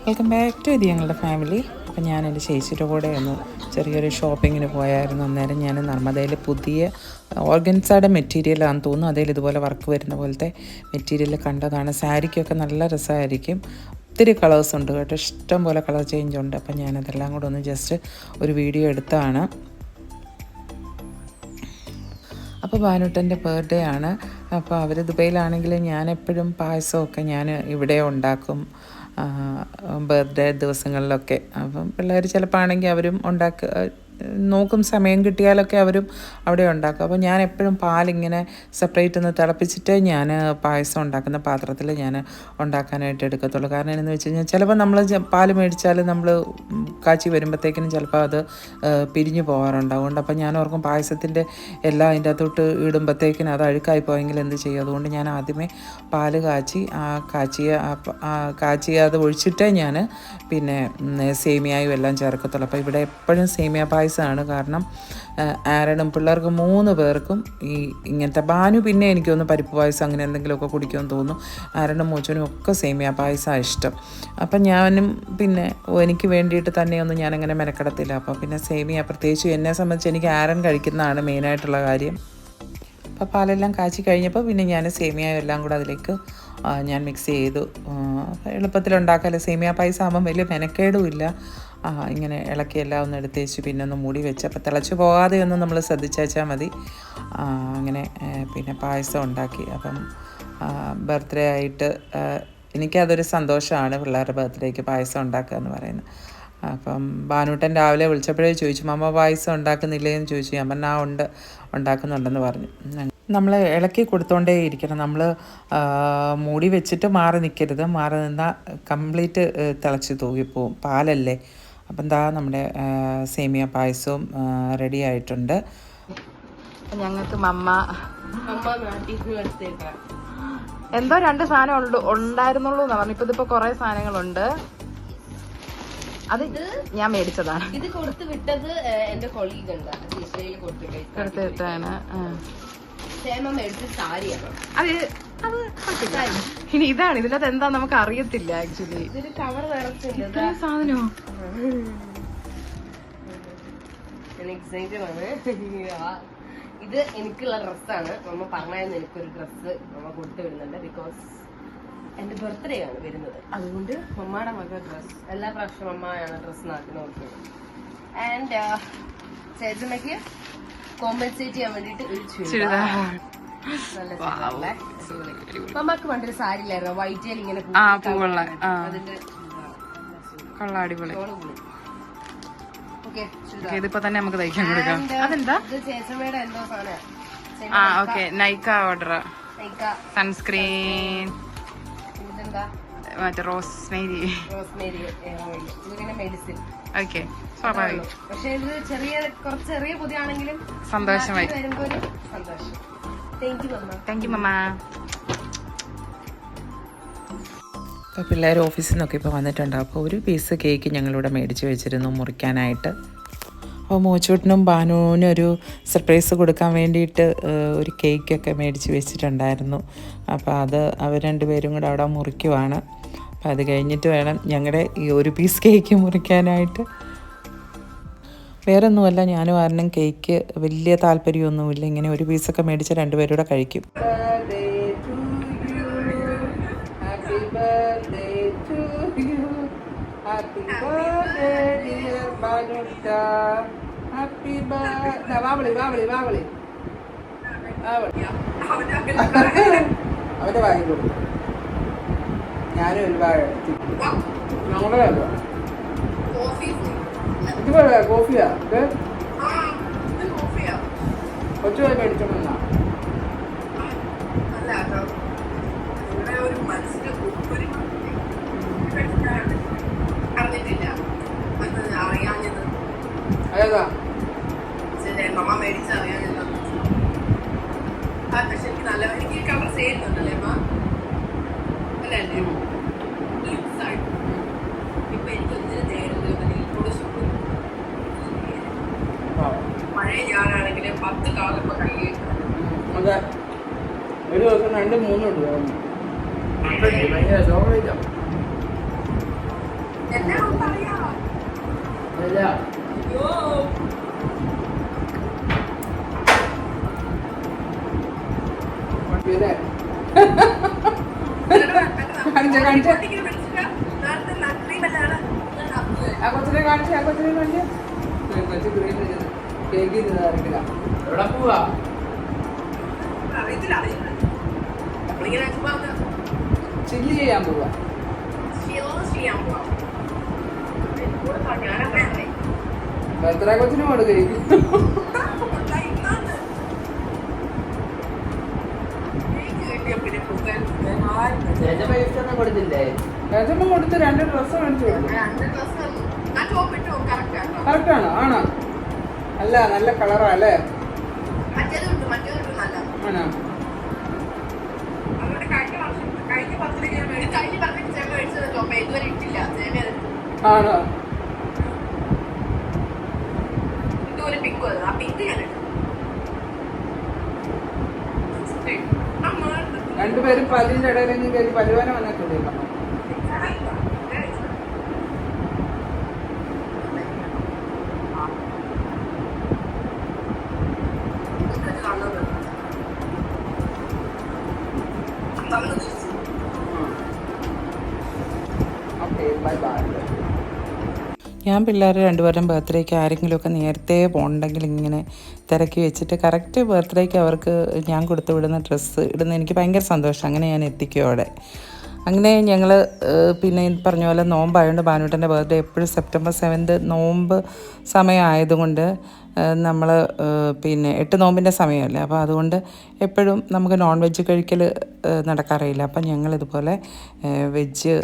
Welcome back to ഇത് ഞങ്ങളുടെ family. അപ്പോൾ ഞാൻ എൻ്റെ ചേച്ചിയുടെ കൂടെ ഒന്ന് ചെറിയൊരു ഷോപ്പിങ്ങിന് പോയായിരുന്നു. അന്നേരം ഞാൻ നർമ്മദയിൽ പുതിയ ഓർഗൻസയുടെ മെറ്റീരിയലാണെന്ന് തോന്നുന്നു. അതിൽ ഇതുപോലെ വർക്ക് വരുന്ന പോലത്തെ മെറ്റീരിയൽ കണ്ടതാണ്. സാരിക്കൊക്കെ നല്ല രസമായിരിക്കും. ഒത്തിരി കളേഴ്സ് ഉണ്ട് കേട്ടോ, ഇഷ്ടം പോലെ കളർ ചേഞ്ച് ഉണ്ട്. അപ്പം ഞാനതെല്ലാം കൂടെ ഒന്ന് ജസ്റ്റ് ഒരു വീഡിയോ എടുത്താണ്. അപ്പോൾ ഭാനുട്ടൻ്റെ ബർത്ത്ഡേ ആണ്. അപ്പോൾ അവർ ദുബൈയിലാണെങ്കിൽ ഞാൻ എപ്പോഴും പായസമൊക്കെ ഞാൻ ഇവിടെ ഉണ്ടാക്കും ബർത്ത്ഡേ ദിവസങ്ങളിലൊക്കെ. അപ്പം പിള്ളേർ ചിലപ്പോൾ ആണെങ്കിൽ അവരും നോക്കും, സമയം കിട്ടിയാലൊക്കെ അവരും അവിടെ ഉണ്ടാക്കും. അപ്പോൾ ഞാൻ എപ്പോഴും പാലിങ്ങനെ സെപ്പറേറ്റ് ഒന്ന് തിളപ്പിച്ചിട്ട് ഞാൻ പായസം ഉണ്ടാക്കുന്ന പാത്രത്തിൽ ഞാൻ ഉണ്ടാക്കാനായിട്ട് എടുക്കത്തുള്ളൂ. കാരണം എന്താണെന്ന് വെച്ച് കഴിഞ്ഞാൽ ചിലപ്പോൾ നമ്മൾ പാല് മേടിച്ചാൽ നമ്മൾ കാച്ചി വരുമ്പോഴത്തേക്കിനും ചിലപ്പോൾ അത് പിരിഞ്ഞു പോകാറുണ്ട്. അതുകൊണ്ട് അപ്പോൾ ഞാൻ ഓർക്കും പായസത്തിൻ്റെ എല്ലാം അതിൻ്റെ അകത്തോട്ട് ഇടുമ്പോഴത്തേക്കിനും അത് അഴുക്കായി പോയെങ്കിൽ എന്ത് ചെയ്യും. അതുകൊണ്ട് ഞാൻ ആദ്യമേ പാല് കാച്ചി അത് ഒഴിച്ചിട്ടേ ഞാൻ പിന്നെ സേമിയായും എല്ലാം ചേർക്കത്തുള്ളൂ. അപ്പോൾ ഇവിടെ എപ്പോഴും സേമിയ പായസമാണ്. കാരണം ആരടും പിള്ളേർക്ക് 3 പേർക്കും ഇങ്ങനത്തെ ബാനു പിന്നെ എനിക്കൊന്ന് പരിപ്പ് പായസം അങ്ങനെ എന്തെങ്കിലുമൊക്കെ കുടിക്കുമെന്ന് തോന്നുന്നു. ആരടും മോച്ചനും ഒക്കെ സേമിയ പായസമാണ് ഇഷ്ടം. അപ്പം ഞാനും പിന്നെ എനിക്ക് വേണ്ടിയിട്ട് തന്നെയൊന്നും ഞാനങ്ങനെ മെനക്കെടത്തില്ല. അപ്പം പിന്നെ സേമിയ പ്രത്യേകിച്ച് എന്നെ സംബന്ധിച്ച് എനിക്ക് ആരൻ കഴിക്കുന്നതാണ് മെയിനായിട്ടുള്ള കാര്യം. അപ്പോൾ പാലെല്ലാം കാച്ചി കഴിഞ്ഞപ്പോൾ പിന്നെ ഞാൻ സേമിയ എല്ലാം കൂടെ അതിലേക്ക് ഞാൻ മിക്സ് ചെയ്തു. എളുപ്പത്തിലുണ്ടാക്കാമല്ലോ. സേമിയ പായസം ആകുമ്പം വലിയ മെനക്കേടും ഇല്ല. ഇങ്ങനെ ഇളക്കി എല്ലാം ഒന്ന് എടുത്ത് വെച്ച് പിന്നെ ഒന്ന് മൂടി വെച്ച് അപ്പോൾ തിളച്ച് പോകാതെ ഒന്ന് നമ്മൾ ശ്രദ്ധിച്ചാൽ മതി. അങ്ങനെ പിന്നെ പായസം ഉണ്ടാക്കി. അപ്പം ബർത്ത്ഡേ ആയിട്ട് എനിക്കതൊരു സന്തോഷമാണ്, പിള്ളേരുടെ ബർത്ത്ഡേക്ക് പായസം ഉണ്ടാക്കുക എന്ന് പറയുന്നത്. അപ്പം ഭാനുട്ടൻ രാവിലെ വിളിച്ചപ്പോഴേ ചോദിച്ചു, മമ്മ പായസം ഉണ്ടാക്കുന്നില്ലേന്ന് ചോദിച്ചു. ഞാൻ പറഞ്ഞാൽ ഉണ്ടാക്കുന്നുണ്ടെന്ന് പറഞ്ഞു. നമ്മൾ ഇളക്കി കൊടുത്തോണ്ടേ ഇരിക്കണം. നമ്മൾ മൂടി വെച്ചിട്ട് മാറി നിൽക്കരുത്. മാറി നിന്നാൽ കംപ്ലീറ്റ് തിളച്ച് തൂകിപ്പോവും, പാലല്ലേ. അപ്പം എന്താ നമ്മുടെ സേമിയ പായസവും റെഡി ആയിട്ടുണ്ട്. ഞങ്ങൾക്ക് എന്തോ 2 സാധനം ഉണ്ടായിരുന്നുള്ളൂ എന്നാ പറഞ്ഞു. ഇപ്പൊ ഇതിപ്പോ കുറെ സാധനങ്ങളുണ്ട്. അത് ഞാൻ മേടിച്ചതാണ്. ഇത് കൊടുത്തു വിട്ടത് എന്റെ കൊളീഗ് കൊടുത്തിട്ടാണ്. ഇനി ഇതാണ് ഇതിനകത്ത് എന്താ നമുക്ക് അറിയത്തില്ല. ആക്ച്വലി കവർ നിറച്ചില്ല സാധനോ. ഇത് എനിക്കുള്ള ഡ്രസ്സാണ്. മമ്മ പറഞ്ഞായിരുന്നു എനിക്കൊരു ഡ്രസ്സ് മമ്മ കൊടുത്തു വിടുന്നുണ്ട്. ബിക്കോസ് എന്റെ ബർത്ത്ഡേ ആണ് വരുന്നത്. അതുകൊണ്ട് മമ്മയുടെ മകൾ ഡ്രസ് എല്ലാ പ്രാവശ്യം മമ്മയാണ് ഡ്രസ്സ് നാട്ടിൽ നോക്കുന്നത്. ആൻഡ് ചേച്ചമ്മയ്ക്ക് കോമ്പൻസേറ്റ് ചെയ്യാൻ വേണ്ടിട്ട് ഒരു ചുരിദാർ. മമ്മക്ക് പണ്ടൊരു സാരി ഇല്ലായിരുന്നു, വൈറ്റേൽ ഇങ്ങനെ അതിന്റെ ഇതിപ്പോ തന്നെ നമുക്ക് തയ്ക്കാൻ കൊടുക്കാം. അതെന്താ? ചേച്ചമ്മയുടെ എന്തോ സാധനം. ഓക്കെ, നൈക്ക ഓർഡർ, സൺസ്ക്രീൻ, മറ്റേ റോസ്മേരി ഇതിങ്ങനെ മെഡിസിൻ. ഓക്കെ, സ്വാഭാവികം. പക്ഷെ ഇത് കുറച്ച് ചെറിയ പൊതിയാണെങ്കിലും സന്തോഷമായി. വരുമ്പോ ഒരു സന്തോഷം. താങ്ക് യു മമ്മ. അപ്പോൾ പിള്ളേർ ഓഫീസിൽ നിന്നൊക്കെ ഇപ്പോൾ വന്നിട്ടുണ്ട്. അപ്പോൾ ഒരു പീസ് കേക്ക് ഞങ്ങളിവിടെ മേടിച്ച് വെച്ചിരുന്നു മുറിക്കാനായിട്ട്. അപ്പോൾ മോച്ചൂട്ടിനും ബാനുവിനും ഒരു സർപ്രൈസ് കൊടുക്കാൻ വേണ്ടിയിട്ട് ഒരു കേക്കൊക്കെ മേടിച്ച് വെച്ചിട്ടുണ്ടായിരുന്നു. അപ്പോൾ അത് അവർ 2 പേരും കൂടെ അവിടെ മുറിക്കുവാണ്. അപ്പോൾ അത് കഴിഞ്ഞിട്ട് വേണം ഞങ്ങളുടെ ഈ ഒരു പീസ് കേക്ക് മുറിക്കാനായിട്ട്. വേറൊന്നുമല്ല, ഞാനും ആരും കേക്ക് വലിയ താല്പര്യമൊന്നുമില്ല. ഇങ്ങനെ ഒരു പീസൊക്കെ മേടിച്ച് 2 പേരും കൂടെ കഴിക്കും. അവന്റെ വാങ്ങി കൊടുത്തു. ഞാനും ഒരുപാട് നമ്മുടെ ഇതുപോലെ കോഫിയാ ഇത് കൊച്ചുപോയി മേടിച്ചോണ്ടാ. അതേതാ മമ്മ മേടിച്ചറിയാഞ്ഞത്. പക്ഷെ എനിക്ക് നല്ല എനിക്ക് കളർ ചെയ്യുന്നുണ്ടല്ലേ അമ്മ അല്ലേ? ഇപ്പൊ എനിക്ക് ഒന്നിനും നേരുന്നത് പഴയ ഞാനാണെങ്കിൽ 10 കളർ ഇപ്പൊ കയ്യിൽ. അതെ, ഒരു ദിവസം 2-3 ഇടുക. ഭയങ്കര ചോക്ലേറ്റാ. ആ കൊച്ചിനെ കാണിച്ചു, ആ കൊച്ചിനെ കാണിച്ചു. കൊച്ചു കേക്ക് അറിയില്ല. എവിടെ പോവാ? ചില്ലി ചെയ്യാൻ പോവാ. ബർത്ത്ഡേ കൊച്ചിന് കൊണ്ട് കേക്ക്. രജമ്മ കൊടുത്ത് 2 ഡ്രസ്സ് മേടിച്ചു കൊടുത്തു. കറക്റ്റാണോ? ആണോ? അല്ല, നല്ല കളറാ അല്ലേ? ആണോ? ആണോ? രണ്ടുപേരും പല്ലിന്റെ ഇടയിലെങ്കിലും കയറി പല്ലുവാന വന്നിട്ടില്ല. ഞാൻ പിള്ളേർ രണ്ടുപേരും ബർത്ത്ഡേക്ക് ആരെങ്കിലുമൊക്കെ നേരത്തെ പോകണമെങ്കിൽ ഇങ്ങനെ തിരക്കി വെച്ചിട്ട് കറക്റ്റ് ബർത്ത്ഡേക്ക് അവർക്ക് ഞാൻ കൊടുത്തു വിടുന്ന ഡ്രസ്സ് ഇടുന്ന എനിക്ക് ഭയങ്കര സന്തോഷം. അങ്ങനെ ഞാൻ എത്തിക്കും അവിടെ. അങ്ങനെ ഞങ്ങൾ പിന്നെ പറഞ്ഞ പോലെ നോമ്പായതുകൊണ്ട് ഭാനുട്ടൻ്റെ ബർത്ത്ഡേ എപ്പോഴും സെപ്റ്റംബർ 7 നോമ്പ് സമയമായതുകൊണ്ട് നമ്മൾ പിന്നെ 8 നോമ്പിൻ്റെ സമയമല്ലേ, അപ്പോൾ അതുകൊണ്ട് എപ്പോഴും നമുക്ക് നോൺ വെജ് കഴിക്കൽ നടക്കാറില്ല. അപ്പം ഞങ്ങളിതുപോലെ വെജ്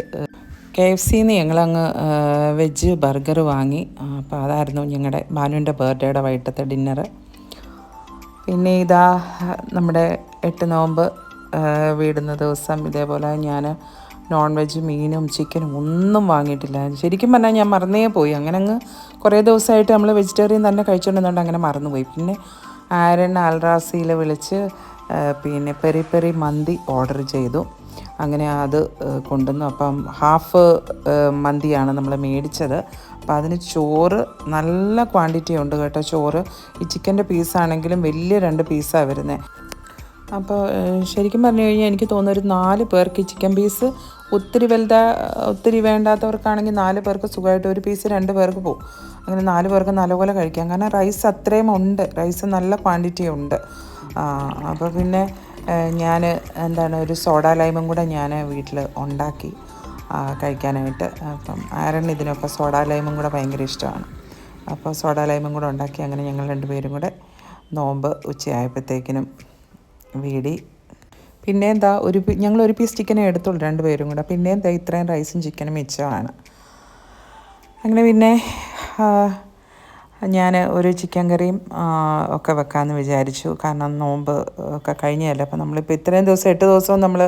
KFCന്ന് ഞങ്ങളങ്ങ് വെജ് ബർഗർ വാങ്ങി. അപ്പോൾ അതായിരുന്നു ഞങ്ങളുടെ ഭാനുവിൻ്റെ ബർത്ത്ഡേയുടെ വൈകിട്ടത്തെ ഡിന്നറ്. പിന്നെ ഇതാ നമ്മുടെ 8 നോമ്പ് വീടുന്ന ദിവസം ഇതേപോലെ ഞാൻ നോൺ വെജ് മീനും ചിക്കനും ഒന്നും വാങ്ങിയിട്ടില്ല. ശരിക്കും പറഞ്ഞാൽ ഞാൻ മറന്നേ പോയി. അങ്ങനെ അങ്ങ് കുറേ ദിവസമായിട്ട് നമ്മൾ വെജിറ്റേറിയൻ തന്നെ കഴിച്ചുകൊണ്ടിരുന്നുകൊണ്ട് അങ്ങനെ മറന്നുപോയി. പിന്നെ ആരൻ അൽറാസിയിൽ വിളിച്ച് പിന്നെ പെരി പെരി മന്തി ഓർഡർ ചെയ്തു. അങ്ങനെ അത് കൊണ്ടുവന്നു. അപ്പം ഹാഫ് മന്തിയാണ് നമ്മൾ മേടിച്ചത്. അപ്പോൾ അതിന് ചോറ് നല്ല ക്വാണ്ടിറ്റി ഉണ്ട് കേട്ടോ. ചോറ് ഈ ചിക്കൻ്റെ പീസാണെങ്കിലും വലിയ 2 പീസാണ് വരുന്നത്. അപ്പോൾ ശരിക്കും പറഞ്ഞു കഴിഞ്ഞാൽ എനിക്ക് തോന്നുന്നു ഒരു 4 പേർക്ക് ചിക്കൻ പീസ് ഒത്തിരി വേണ്ടാത്തവർക്കാണെങ്കിൽ 4 പേർക്ക് സുഖമായിട്ട് ഒരു പീസ് 2 പേർക്ക് പോകും. അങ്ങനെ 4 പേർക്ക് നല്ലപോലെ കഴിക്കാം. കാരണം റൈസ് അത്രയും ഉണ്ട്, റൈസ് നല്ല ക്വാണ്ടിറ്റി ഉണ്ട്. അപ്പോൾ പിന്നെ ഞാൻ ഒരു സോഡാ ലൈമും കൂടെ ഞാൻ വീട്ടിൽ ഉണ്ടാക്കി കഴിക്കാനായിട്ട്. അപ്പം ആരൻ ഇതിനൊക്കെ സോഡാ ലൈമും കൂടെ ഭയങ്കര ഇഷ്ടമാണ്. അപ്പോൾ സോഡാ ലൈമും കൂടെ ഉണ്ടാക്കി. അങ്ങനെ ഞങ്ങൾ 2 പേരും കൂടെ നോമ്പ് ഉച്ചയായപ്പോഴത്തേക്കിനും വീടി. പിന്നെ ഞങ്ങൾ ഒരു പീസ് ചിക്കനേ എടുത്തുള്ളൂ 2 പേരും കൂടെ. പിന്നെ ഇത്രയും റൈസും ചിക്കനും മിച്ചമാണ്. അങ്ങനെ പിന്നെ ഞാൻ ഒരു ചിക്കൻ കറിയും ഒക്കെ വെക്കാമെന്ന് വിചാരിച്ചു. കാരണം നോമ്പ് ഒക്കെ കഴിഞ്ഞതല്ലേ. അപ്പോൾ നമ്മളിപ്പോൾ ഇത്രയും ദിവസം 8 ദിവസവും നമ്മൾ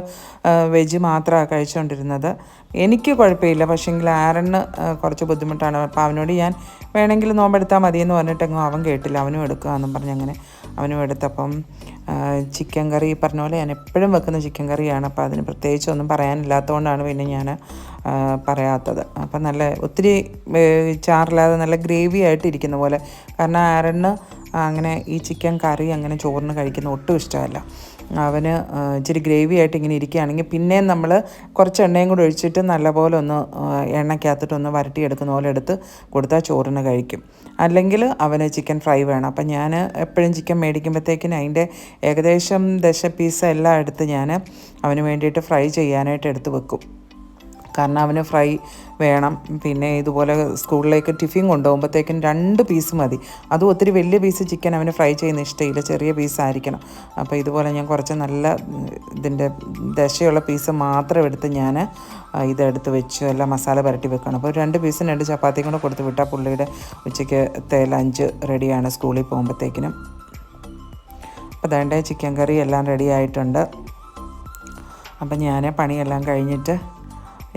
വെജ് മാത്രമാണ് കഴിച്ചുകൊണ്ടിരുന്നത്. എനിക്ക് കുഴപ്പമില്ല, പക്ഷേങ്കിൽ ആരന് കുറച്ച് ബുദ്ധിമുട്ടാണ്. അപ്പോൾ അവനോട് ഞാൻ വേണമെങ്കിൽ നോമ്പെടുത്താൽ മതിയെന്ന് പറഞ്ഞിട്ടെങ്ങും അവൻ കേട്ടില്ല. അവനും എടുക്കുക എന്നും പറഞ്ഞ് അങ്ങനെ അവനും എടുത്തപ്പം ചിക്കൻ കറി പറഞ്ഞ പോലെ ഞാൻ എപ്പോഴും വെക്കുന്ന ചിക്കൻ കറിയാണ്. അപ്പോൾ അതിന് പ്രത്യേകിച്ചൊന്നും പറയാനില്ലാത്തതുകൊണ്ടാണ് പിന്നെ ഞാൻ പറയാത്തത്. അപ്പം നല്ല ഒത്തിരി ചാറില്ലാതെ നല്ല ഗ്രേവി ആയിട്ട് ഇരിക്കുന്ന പോലെ. കാരണം ആരന് അങ്ങനെ ഈ ചിക്കൻ കറി അങ്ങനെ ചോറിന് കഴിക്കുന്ന ഒട്ടും ഇഷ്ടമല്ല. അവന് ഇച്ചിരി ഗ്രേവി ആയിട്ട് ഇങ്ങനെ ഇരിക്കുകയാണെങ്കിൽ പിന്നെയും നമ്മൾ കുറച്ച് എണ്ണയും കൂടെ ഒഴിച്ചിട്ട് നല്ലപോലെ ഒന്ന് എണ്ണയ്ക്കകത്തിട്ടൊന്ന് വരട്ടിയെടുക്കുന്ന പോലെ എടുത്ത് കൊടുത്താൽ ചോറിന് കഴിക്കും. അല്ലെങ്കിൽ അവന് ചിക്കൻ ഫ്രൈ വേണം. അപ്പം ഞാൻ എപ്പോഴും ചിക്കൻ മേടിക്കുമ്പോഴത്തേക്കിന് അതിൻ്റെ ഏകദേശം 10 പീസ് എല്ലാം എടുത്ത് ഞാൻ അവന് വേണ്ടിയിട്ട് ഫ്രൈ ചെയ്യാനായിട്ട് എടുത്ത് വെക്കും. കാരണം അവന് ഫ്രൈ വേണം. പിന്നെ ഇതുപോലെ സ്കൂളിലേക്ക് ടിഫിൻ കൊണ്ടുപോകുമ്പോഴത്തേക്കും 2 പീസ് മതി. അതും ഒത്തിരി വലിയ പീസ് ചിക്കൻ അവന് ഫ്രൈ ചെയ്യുന്ന ഇഷ്ടമില്ല, ചെറിയ പീസായിരിക്കണം. അപ്പോൾ ഇതുപോലെ ഞാൻ കുറച്ച് നല്ല ഇതിൻ്റെ ദശയുള്ള പീസ് മാത്രം എടുത്ത് ഞാൻ ഇതെടുത്ത് വെച്ചു എല്ലാം മസാല പുരട്ടി വെക്കണം. അപ്പോൾ 2 പീസിന് 2 ചപ്പാത്തിയും കൂടെ കൊടുത്ത് വിട്ടാൽ പുള്ളിയുടെ ഉച്ചയ്ക്കത്തെ ലഞ്ച് റെഡിയാണ് സ്കൂളിൽ പോകുമ്പോഴത്തേക്കിനും. അപ്പോൾ അതേണ്ട ചിക്കൻ കറി എല്ലാം റെഡി ആയിട്ടുണ്ട്. അപ്പം ഞാൻ പണിയെല്ലാം കഴിഞ്ഞിട്ട്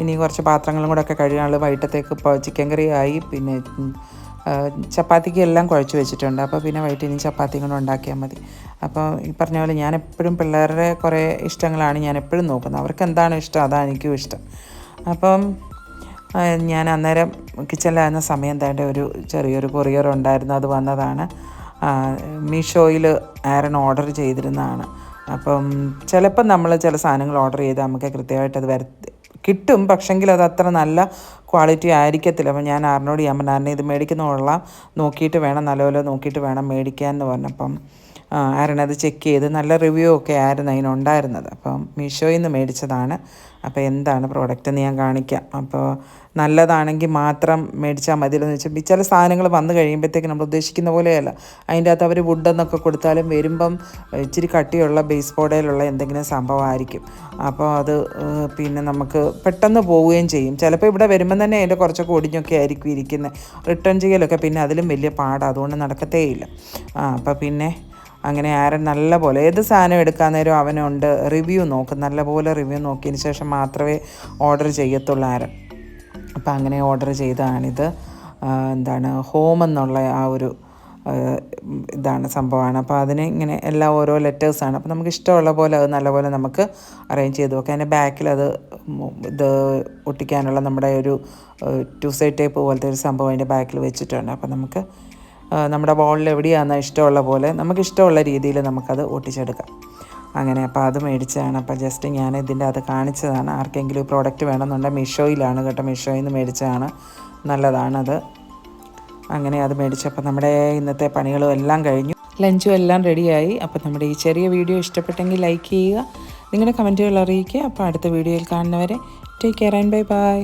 ഇനി കുറച്ച് പാത്രങ്ങളും കൂടെ ഒക്കെ കഴുകാനുള്ള വൈകിട്ടത്തേക്ക് ഇപ്പോൾ ചിക്കൻ കറി ആയി. പിന്നെ ചപ്പാത്തിക്ക് എല്ലാം കുഴച്ച് വെച്ചിട്ടുണ്ട്. അപ്പോൾ പിന്നെ വൈകിട്ട് ഇനി ചപ്പാത്തിയും കൂടെ ഉണ്ടാക്കിയാൽ മതി. അപ്പോൾ ഈ പറഞ്ഞ പോലെ ഞാൻ എപ്പോഴും പിള്ളേരുടെ കുറേ ഇഷ്ടങ്ങളാണ് ഞാൻ എപ്പോഴും നോക്കുന്നത്. അവർക്ക് എന്താണ് ഇഷ്ടം അതാണ് എനിക്കും ഇഷ്ടം. അപ്പം ഞാൻ അന്നേരം കിച്ചണിലായിരുന്ന സമയം ഒരു ചെറിയൊരു കൊറിയർ ഉണ്ടായിരുന്നു, അത് വന്നതാണ്. മീഷോയിൽ ആരൻ ഓർഡർ ചെയ്തിരുന്നതാണ്. അപ്പം ചിലപ്പം നമ്മൾ ചില സാധനങ്ങൾ ഓർഡർ ചെയ്താൽ നമുക്ക് കൃത്യമായിട്ട് അത് കിട്ടും, പക്ഷെങ്കിൽ അത് അത്ര നല്ല ക്വാളിറ്റി ആയിരിക്കത്തില്ല. അപ്പോൾ ഞാൻ ആറിനോട് ഞാൻ പറഞ്ഞു ഇത് മേടിക്കുന്ന കൊള്ളാം, നോക്കിയിട്ട് വേണം, നല്ലപോലെ നോക്കിയിട്ട് വേണം മേടിക്കാൻ എന്ന് പറഞ്ഞപ്പം ആരനത് ചെക്ക് ചെയ്ത് നല്ല റിവ്യൂ ഒക്കെ ആയിരുന്നു അതിനുണ്ടായിരുന്നത്. അപ്പം മീഷോയിൽ നിന്ന് മേടിച്ചതാണ്. അപ്പോൾ എന്താണ് പ്രോഡക്റ്റ് എന്ന് ഞാൻ കാണിക്കാം. അപ്പോൾ നല്ലതാണെങ്കിൽ മാത്രം മേടിച്ചാൽ മതിയെന്ന് വെച്ചാൽ ചില സാധനങ്ങൾ വന്നു കഴിയുമ്പോഴത്തേക്ക് നമ്മൾ ഉദ്ദേശിക്കുന്ന പോലെയല്ല. അതിൻ്റെ അകത്ത് അവർ വുഡെന്നൊക്കെ കൊടുത്താലും വരുമ്പം ഇച്ചിരി കട്ടിയുള്ള ബേസ് ബോർഡിലുള്ള എന്തെങ്കിലും സംഭവമായിരിക്കും. അപ്പോൾ അത് പിന്നെ നമുക്ക് പെട്ടെന്ന് പോവുകയും ചെയ്യും. ചിലപ്പോൾ ഇവിടെ വരുമ്പം തന്നെ അതിൻ്റെ കുറച്ചൊക്കെ ഒടിഞ്ഞൊക്കെ ആയിരിക്കും ഇരിക്കുന്നത്. റിട്ടേൺ ചെയ്യലൊക്കെ പിന്നെ അതിലും വലിയ പാടാണ്, അതുകൊണ്ട് നടക്കത്തേയില്ല. അപ്പോൾ പിന്നെ അങ്ങനെ ആരൻ നല്ല പോലെ ഏത് സാധനം എടുക്കാൻ നേരം അവനുണ്ട് റിവ്യൂ നോക്കും, നല്ലപോലെ റിവ്യൂ നോക്കിയതിന് ശേഷം മാത്രമേ ഓർഡർ ചെയ്യത്തുള്ളൂ ആരൻ. അപ്പം അങ്ങനെ ഓർഡർ ചെയ്തതാണിത്. എന്താണ് ഹോം എന്നുള്ള ആ ഒരു ഇതാണ് സംഭവമാണ്. അപ്പോൾ അതിന് ഇങ്ങനെ എല്ലാം ഓരോ ലെറ്റേഴ്സാണ്. അപ്പോൾ നമുക്ക് ഇഷ്ടമുള്ള പോലെ അത് നല്ലപോലെ നമുക്ക് അറേഞ്ച് ചെയ്ത് നോക്കാം. അതിൻ്റെ ബാക്കിൽ അത് ഇത് ഒട്ടിക്കാനുള്ള നമ്മുടെ ഒരു 2 സൈഡ് ടേപ്പ് പോലത്തെ ഒരു സംഭവം അതിൻ്റെ ബാക്കിൽ വെച്ചിട്ടുണ്ട്. അപ്പോൾ നമുക്ക് നമ്മുടെ ബോളിൽ എവിടെയാണെന്ന് ഇഷ്ടമുള്ള പോലെ നമുക്ക് ഇഷ്ടമുള്ള രീതിയിൽ നമുക്കത് ഒട്ടിച്ചെടുക്കാം. അങ്ങനെ അപ്പോൾ അത് മേടിച്ചതാണ്. അപ്പോൾ ജസ്റ്റ് ഞാൻ ഇതിൻ്റെ അത് കാണിച്ചതാണ്. ആർക്കെങ്കിലും ഈ പ്രോഡക്റ്റ് വേണമെന്നുണ്ടെങ്കിൽ മീഷോയിലാണ് കേട്ടോ, മീഷോയിൽ നിന്ന് മേടിച്ചതാണ്, നല്ലതാണത്. അങ്ങനെ അത് മേടിച്ചപ്പോൾ നമ്മുടെ ഇന്നത്തെ പണികളും എല്ലാം കഴിഞ്ഞു, ലഞ്ചും എല്ലാം റെഡിയായി. അപ്പോൾ നമ്മുടെ ഈ ചെറിയ വീഡിയോ ഇഷ്ടപ്പെട്ടെങ്കിൽ ലൈക്ക് ചെയ്യുക, നിങ്ങളുടെ കമൻറ്റുകൾ അറിയിക്കുക. അപ്പോൾ അടുത്ത വീഡിയോയിൽ കാണുന്നവരെ take care and bye bye.